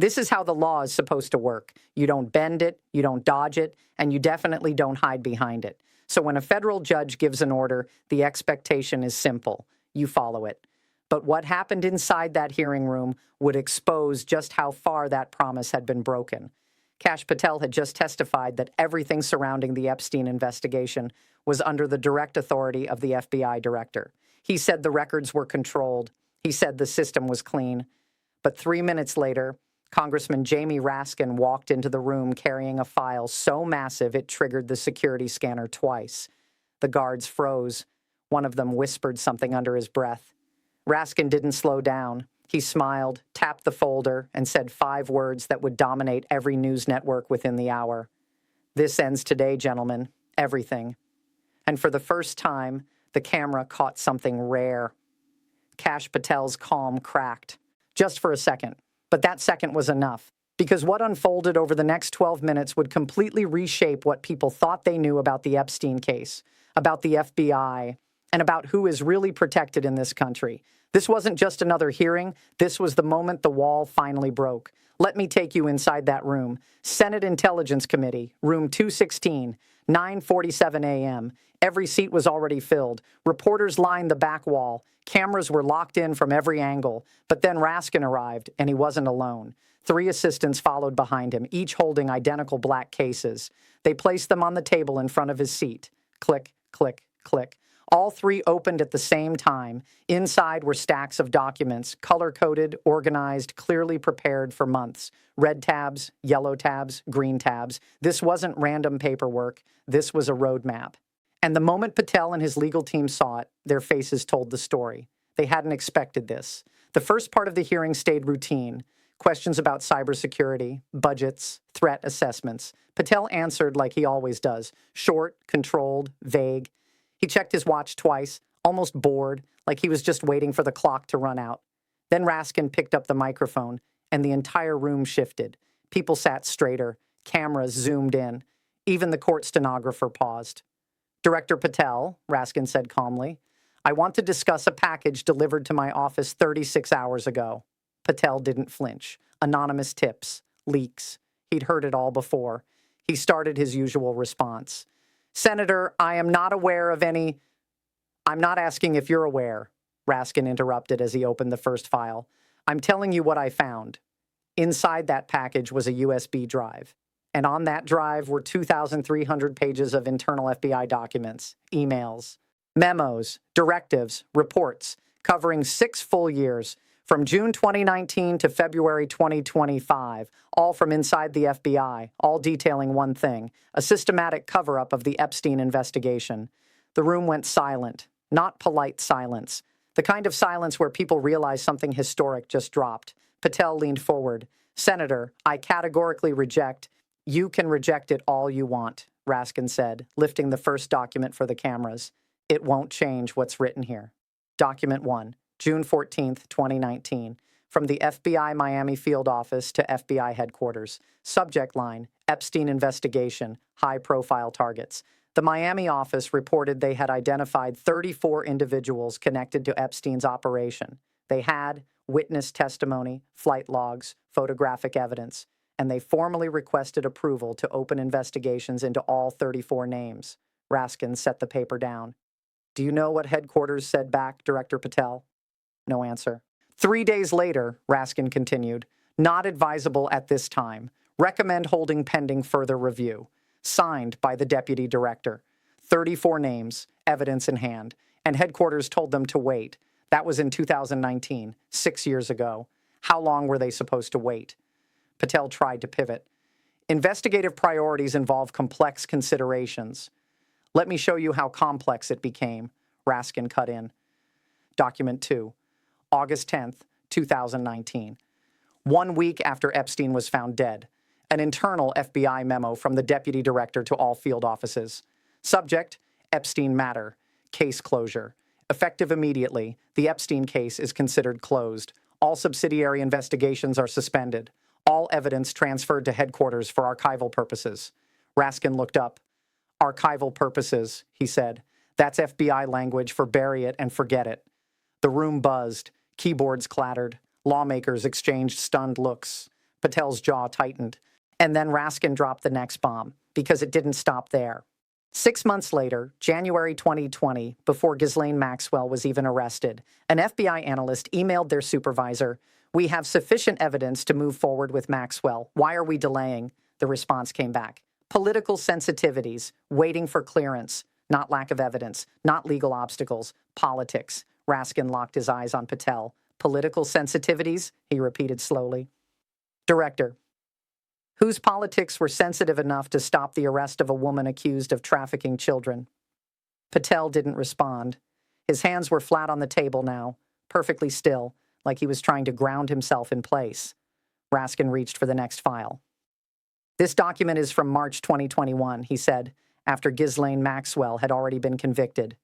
This is how the law is supposed to work. You don't bend it, you don't dodge it, and you definitely don't hide behind it. So when a federal judge gives an order, the expectation is simple. You follow it. But what happened inside that hearing room would expose just how far that promise had been broken. Kash Patel had just testified that everything surrounding the Epstein investigation was under the direct authority of the FBI director. He said the records were controlled. He said the system was clean. But 3 minutes later, Congressman Jamie Raskin walked into the room carrying a file so massive it triggered the security scanner twice. The guards froze. One of them whispered something under his breath. Raskin didn't slow down. He smiled, tapped the folder, and said 5 words that would dominate every news network within the hour. "This ends today, gentlemen. Everything." And for the first time, the camera caught something rare. Kash Patel's calm cracked. Just for a second. But that second was enough. Because what unfolded over the next 12 minutes would completely reshape what people thought they knew about the Epstein case, about the FBI, and about who is really protected in this country. This wasn't just another hearing. This was the moment the wall finally broke. Let me take you inside that room. Senate Intelligence Committee, room 216, 9:47 a.m. Every seat was already filled. Reporters lined the back wall. Cameras were locked in from every angle. But then Raskin arrived, and he wasn't alone. 3 assistants followed behind him, each holding identical black cases. They placed them on the table in front of his seat. Click, click, click. All 3 opened at the same time. Inside were stacks of documents, color-coded, organized, clearly prepared for months. Red tabs, yellow tabs, green tabs. This wasn't random paperwork. This was a roadmap. And the moment Patel and his legal team saw it, their faces told the story. They hadn't expected this. The first part of the hearing stayed routine. Questions about cybersecurity, budgets, threat assessments. Patel answered like he always does. Short, controlled, vague. He checked his watch twice, almost bored, like he was just waiting for the clock to run out. Then Raskin picked up the microphone, and the entire room shifted. People sat straighter. Cameras zoomed in. Even the court stenographer paused. "Director Patel," Raskin said calmly, "I want to discuss a package delivered to my office 36 hours ago." Patel didn't flinch. Anonymous tips, leaks. He'd heard it all before. He started his usual response. "Senator, I am not aware of any—" "I'm not asking if you're aware," Raskin interrupted as he opened the first file. "I'm telling you what I found." Inside that package was a USB drive. And on that drive were 2,300 pages of internal FBI documents, emails, memos, directives, reports, covering 6 full years, from June 2019 to February 2025, all from inside the FBI, all detailing one thing, a systematic cover-up of the Epstein investigation. The room went silent, not polite silence, the kind of silence where people realize something historic just dropped. Patel leaned forward. "Senator, I categorically reject—" "You can reject it all you want," Raskin said, lifting the first document for the cameras. "It won't change what's written here." Document 1, June 14th, 2019. From the FBI Miami field office to FBI headquarters. Subject line, Epstein investigation, high-profile targets. The Miami office reported they had identified 34 individuals connected to Epstein's operation. They had witness testimony, flight logs, photographic evidence, and they formally requested approval to open investigations into all 34 names. Raskin set the paper down. "Do you know what headquarters said back, Director Patel?" No answer. 3 days later, Raskin continued, "Not advisable at this time. Recommend holding pending further review." Signed by the deputy director. 34 names, evidence in hand, and headquarters told them to wait. That was in 2019, 6 years ago. How long were they supposed to wait? Patel tried to pivot. "Investigative priorities involve complex considerations." "Let me show you how complex it became," Raskin cut in. Document 2, August 10th, 2019. 1 week after Epstein was found dead. An internal FBI memo from the deputy director to all field offices. Subject, Epstein matter. Case closure. Effective immediately, the Epstein case is considered closed. All subsidiary investigations are suspended. All evidence transferred to headquarters for archival purposes. Raskin looked up. "Archival purposes," he said. "That's FBI language for bury it and forget it." The room buzzed. Keyboards clattered. Lawmakers exchanged stunned looks. Patel's jaw tightened. And then Raskin dropped the next bomb, because it didn't stop there. 6 months later, January 2020, before Ghislaine Maxwell was even arrested, an FBI analyst emailed their supervisor, "We have sufficient evidence to move forward with Maxwell. Why are we delaying?" The response came back. Political sensitivities, waiting for clearance, not lack of evidence, not legal obstacles, politics. Raskin locked his eyes on Patel. Political sensitivities, he repeated slowly. Director, whose politics were sensitive enough to stop the arrest of a woman accused of trafficking children? Patel didn't respond. His hands were flat on the table now, perfectly still, like he was trying to ground himself in place. Raskin reached for the next file. "This document is from March 2021, he said, after Ghislaine Maxwell had already been convicted.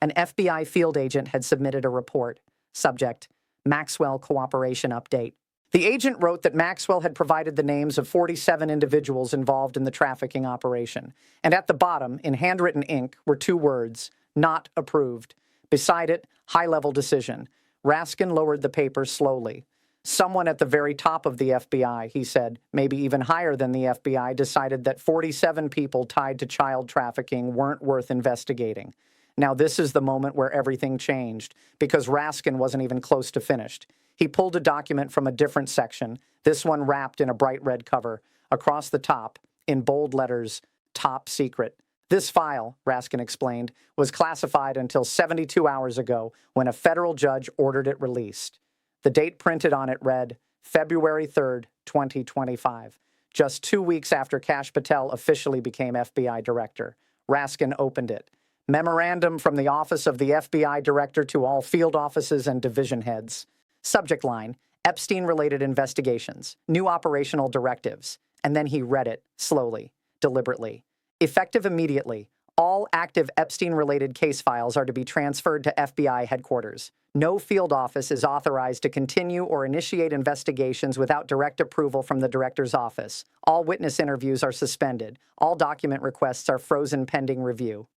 An FBI field agent had submitted a report. Subject, Maxwell Cooperation Update. The agent wrote that Maxwell had provided the names of 47 individuals involved in the trafficking operation. And at the bottom, in handwritten ink, were 2 words, not approved. Beside it, high-level decision. Raskin lowered the paper slowly. Someone at the very top of the FBI, he said, maybe even higher than the FBI, decided that 47 people tied to child trafficking weren't worth investigating. Now this is the moment where everything changed, because Raskin wasn't even close to finished. He pulled a document from a different section, this one wrapped in a bright red cover. Across the top, in bold letters, top secret. This file, Raskin explained, was classified until 72 hours ago when a federal judge ordered it released. The date printed on it read, February 3rd, 2025, just 2 weeks after Kash Patel officially became FBI director. Raskin opened it. Memorandum from the Office of the FBI Director to all field offices and division heads. Subject line, Epstein-related investigations, new operational directives. And then he read it, slowly, deliberately. Effective immediately, all active Epstein-related case files are to be transferred to FBI headquarters. No field office is authorized to continue or initiate investigations without direct approval from the director's office. All witness interviews are suspended. All document requests are frozen pending review.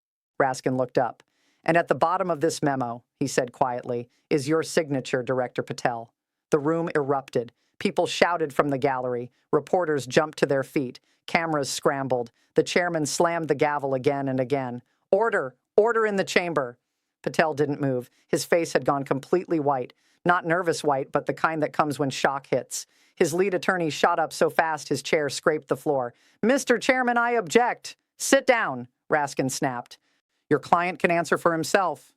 Raskin looked up. And at the bottom of this memo, he said quietly, is your signature, Director Patel. The room erupted. People shouted from the gallery. Reporters jumped to their feet. Cameras scrambled. The chairman slammed the gavel again and again. Order! Order in the chamber! Patel didn't move. His face had gone completely white. Not nervous white, but the kind that comes when shock hits. His lead attorney shot up so fast his chair scraped the floor. Mr. Chairman, I object. Sit down, Raskin snapped. Your client can answer for himself.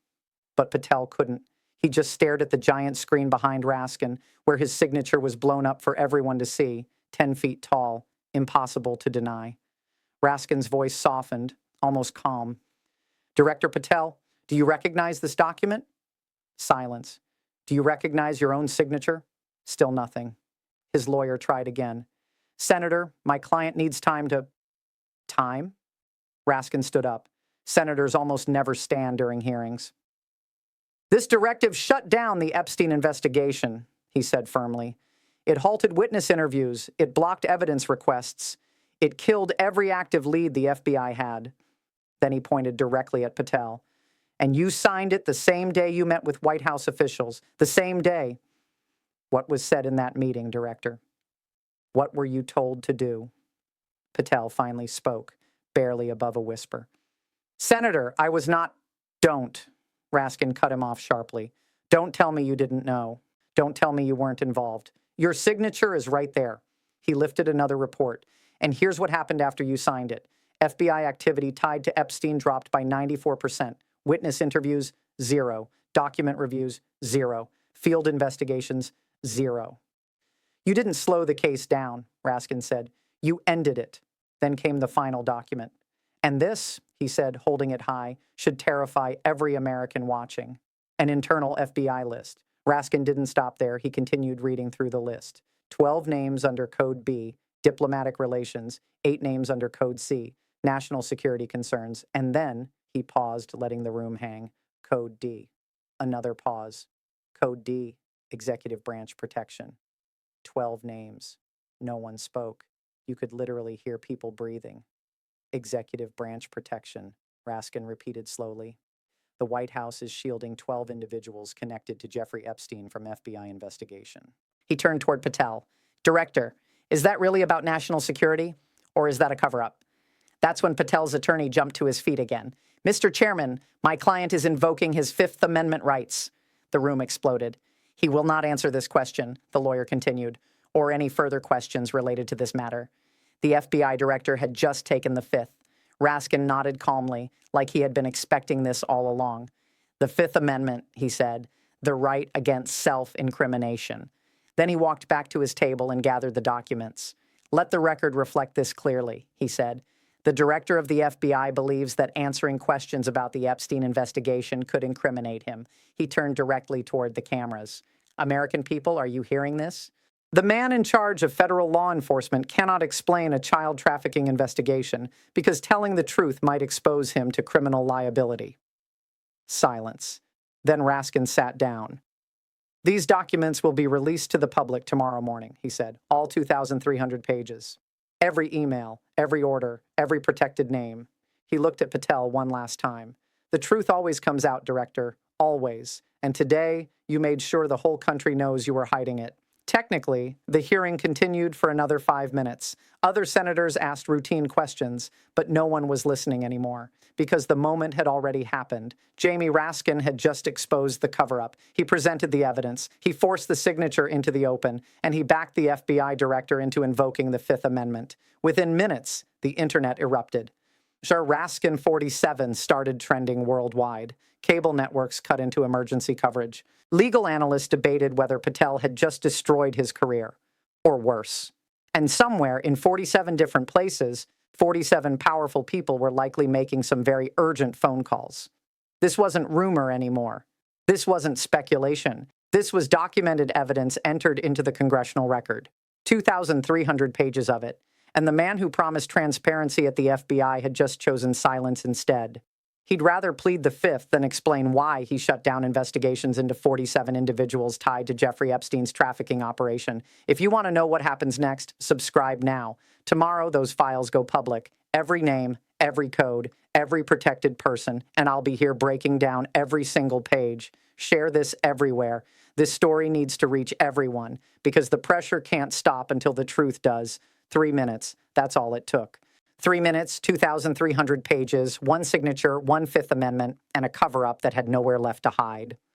But Patel couldn't. He just stared at the giant screen behind Raskin, where his signature was blown up for everyone to see, 10 feet tall, impossible to deny. Raskin's voice softened, almost calm. Director Patel, do you recognize this document? Silence. Do you recognize your own signature? Still nothing. His lawyer tried again. Senator, my client needs time to... Time? Raskin stood up. Senators almost never stand during hearings. This directive shut down the Epstein investigation, he said firmly. It halted witness interviews. It blocked evidence requests. It killed every active lead the FBI had. Then he pointed directly at Patel. And you signed it the same day you met with White House officials, the same day. What was said in that meeting, Director? What were you told to do? Patel finally spoke, barely above a whisper. Senator, I was not... Don't. Raskin cut him off sharply. Don't tell me you didn't know. Don't tell me you weren't involved. Your signature is right there. He lifted another report. And here's what happened after you signed it. FBI activity tied to Epstein dropped by 94%. Witness interviews, 0. Document reviews, 0. Field investigations, 0. You didn't slow the case down, Raskin said. You ended it. Then came the final document. And this, he said, holding it high, should terrify every American watching. An internal FBI list. Raskin didn't stop there. He continued reading through the list. 12 names under Code B, diplomatic relations, 8 names under Code C, national security concerns, and then he paused, letting the room hang. Code D. Another pause. Code D, executive branch protection. 12 names. No one spoke. You could literally hear people breathing. Executive branch protection, Raskin repeated slowly. The White House is shielding 12 individuals connected to Jeffrey Epstein from FBI investigation. He turned toward Patel. Director, Is that really about national security, or is that a cover-up? That's when Patel's attorney jumped to his feet again. Mr. Chairman, my client is invoking his Fifth Amendment rights. The room exploded. He will not answer this question, the lawyer continued, or any further questions related to this matter. The FBI director had just taken the Fifth. Raskin nodded calmly, like he had been expecting this all along. The Fifth Amendment, he said, the right against self-incrimination. Then he walked back to his table and gathered the documents. Let the record reflect this clearly, he said. The director of the FBI believes that answering questions about the Epstein investigation could incriminate him. He turned directly toward the cameras. American people, are you hearing this? The man in charge of federal law enforcement cannot explain a child trafficking investigation because telling the truth might expose him to criminal liability. Silence. Then Raskin sat down. These documents will be released to the public tomorrow morning, he said, all 2,300 pages. Every email, every order, every protected name. He looked at Patel one last time. The truth always comes out, Director, always. And today, you made sure the whole country knows you were hiding it. Technically, the hearing continued for another 5 minutes. Other senators asked routine questions, but no one was listening anymore because the moment had already happened. Jamie Raskin had just exposed the cover-up. He presented the evidence. He forced the signature into the open, and he backed the FBI director into invoking the Fifth Amendment. Within minutes, the internet erupted. Raskin 47 started trending worldwide. Cable networks cut into emergency coverage. Legal analysts debated whether Patel had just destroyed his career, or worse. And somewhere in 47 different places, 47 powerful people were likely making some very urgent phone calls. This wasn't rumor anymore. This wasn't speculation. This was documented evidence entered into the congressional record. 2,300 pages of it. And the man who promised transparency at the FBI had just chosen silence instead. He'd rather plead the Fifth than explain why he shut down investigations into 47 individuals tied to Jeffrey Epstein's trafficking operation. If you want to know what happens next, subscribe now. Tomorrow, those files go public. Every name, every code, every protected person, and I'll be here breaking down every single page. Share this everywhere. This story needs to reach everyone because the pressure can't stop until the truth does. 3 minutes, that's all it took. 3 minutes, 2,300 pages, one signature, one Fifth Amendment, and a cover-up that had nowhere left to hide.